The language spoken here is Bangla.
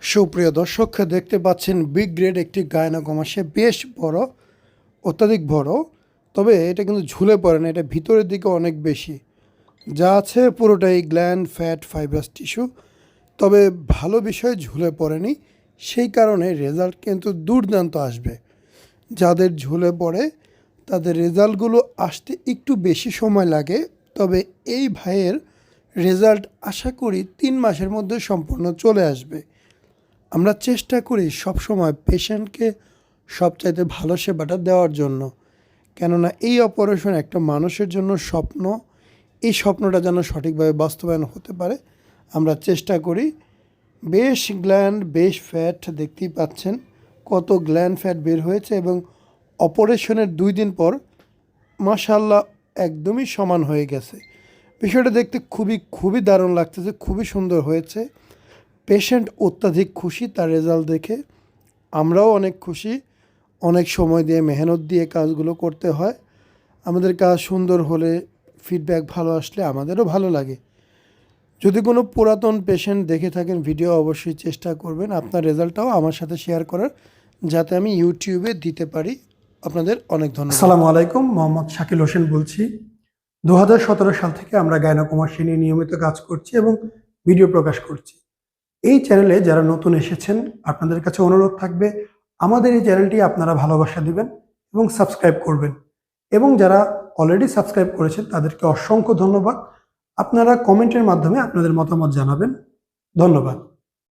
সুপ্রিয় দর্শক, দেখতে পাচ্ছেন বিগ গ্রেড একটি গায়নাকমা। সে বেশ বড়, অত্যাধিক বড়। তবে এটা কিন্তু ঝুলে পড়ে না, এটা ভিতরের দিকে অনেক বেশি। যা আছে পুরোটাই গ্ল্যান্ড ফ্যাট ফাইব্রাস টিস্যু। তবে ভালো বিষয় ঝুলে পড়েনি, সেই কারণে রেজাল্ট কিন্তু দুর্দান্ত আসবে। যাদের ঝুলে পড়ে তাদের রেজাল্টগুলো আসতে একটু বেশি সময় লাগে। তবে এই ভাইয়ের রেজাল্ট আশা করি 3 মাসের মধ্যে সম্পূর্ণ চলে আসবে। আমরা চেষ্টা করি সবসময় পেশেন্টকে সবচাইতে ভালো সেবাটা দেওয়ার জন্য, কেননা এই অপারেশন একটা মানুষের জন্য স্বপ্ন। এই স্বপ্নটা যেন সঠিকভাবে বাস্তবায়ন হতে পারে আমরা চেষ্টা করি। বেশ গ্ল্যান্ড, বেশ ফ্যাট, দেখতেই পাচ্ছেন কত গ্ল্যান্ড ফ্যাট বের হয়েছে। এবং অপারেশনের 2 দিন পর মাশাআল্লাহ একদমই সমান হয়ে গেছে। বিষয়টা দেখতে খুবই দারুণ লাগতেছে, খুবই সুন্দর হয়েছে। পেশেন্ট অত্যাধিক খুশি তার রেজাল্ট দেখে, আমরাও অনেক খুশি। অনেক সময় দিয়ে মেহনত দিয়ে কাজগুলো করতে হয়। আমাদের কাজ সুন্দর হলে, ফিডব্যাক ভালো আসলে আমাদেরও ভালো লাগে। যদি কোনো পুরাতন পেশেন্ট দেখে থাকেন ভিডিও, অবশ্যই চেষ্টা করবেন আপনার রেজাল্টটাও আমার সাথে শেয়ার করার, যাতে আমি ইউটিউবে দিতে পারি। আপনাদের অনেক ধন্যবাদ। আসসালামু আলাইকুম, মোহাম্মদ শাকিল হোসেন বলছি। 2017 সাল থেকে আমরা গায়নাকমাসি নিয়ে নিয়মিত কাজ করছি এবং ভিডিও প্রকাশ করছি। এই চ্যানেলে যারা নতুন এসেছেন, আপনাদের কাছে অনুরোধ থাকবে আমাদের এই চ্যানেলটি আপনারা ভালোবাসা দিবেন এবং সাবস্ক্রাইব করবেন। এবং যারা অলরেডি সাবস্ক্রাইব করেছেন তাদেরকে অসংখ্য ধন্যবাদ। আপনারা কমেন্টের মাধ্যমে আপনাদের মতামত জানাবেন। ধন্যবাদ।